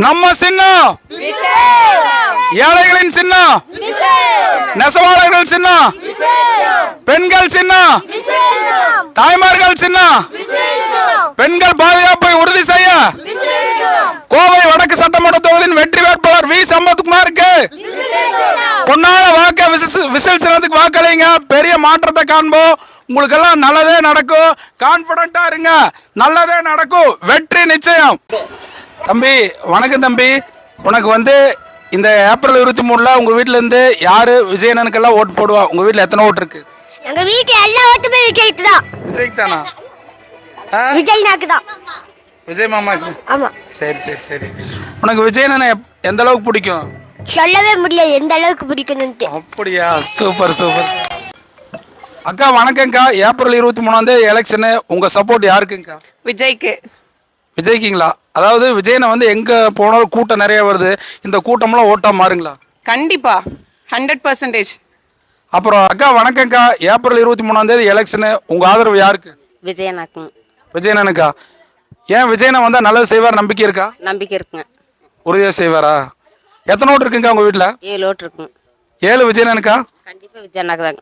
நம்ம சின்னம் ஏழைகளின் சின்னம், நெசவாளர்கள் சின்னம், பெண்கள் சின்னம், தாய்மார்கள் சின்னம், பெண்கள் பாதுகாப்பை உறுதி செய்ய கோவை வடக்கு சட்டமன்ற தொகுதியின் வெற்றி வேட்பாளர் வி சம்பத்குமாருக்கு பொன்னான வாக்க விசில் சின்னத்துக்கு வாக்களிங்க. பெரிய மாற்றத்தை காண்போம். உங்களுக்கு எல்லாம் நல்லதே நடக்கும். கான்பிடண்டா இருங்க, நல்லதே நடக்கும். வெற்றி நிச்சயம். தம்பி வணக்கம் தம்பி. உனக்கு வந்து இந்த ஏப்ரல் 23 உங்க வீட்ல இருந்து யாரு விஜயனனுக்கெல்லாம் ஓட்டு போடுவா? உங்க வீட்ல எத்தனை ஓட்டு இருக்கு? எங்க வீட்ல எல்லா ஓட்டுமே விஜய்க்கு தான். விஜய்க்கு தானா? விஜய் நாக்கு தான். விஜய் மாமாக்கு? ஆமா. சரி சரி சரி. உனக்கு விஜயனனை எந்த அளவுக்கு பிடிக்கும்? சொல்லவே முடியல எந்த அளவுக்கு பிடிக்கும்னு. அப்படியா? Super super. அக்கா வணக்கம்க்கா. April 23 election. உங்க சப்போர்ட் யாருக்குங்கக்கா? விஜய்க்கு. விஜய்க்குங்களா? அதாவது விஜயனை வந்து எங்க போனாலும் கூட்டம் நிறைய வருது. இந்த கூட்டம்லாம் ஓட்டா மாறுங்களா? கண்டிப்பா 100%. அப்புறம் அக்கா வணக்கம்க்கா. April 23 election. உங்க ஆதரவு யாருக்கு? விஜயனாக்கு. விஜயனனுக்கா? ஏன் விஜயனை வந்தா நல்லது செய்வார் நம்பிக்கை இருக்கா? நம்பிக்கை இருக்குங்க. உறுதியாக செய்வாரா? எத்தனை ஓட்டு இருக்குங்க உங்க வீட்டில்? 7 ஓட்டு இருக்குங்க. 7 விஜயனனுக்கா? கண்டிப்பாக விஜயனாக்கு தாங்க.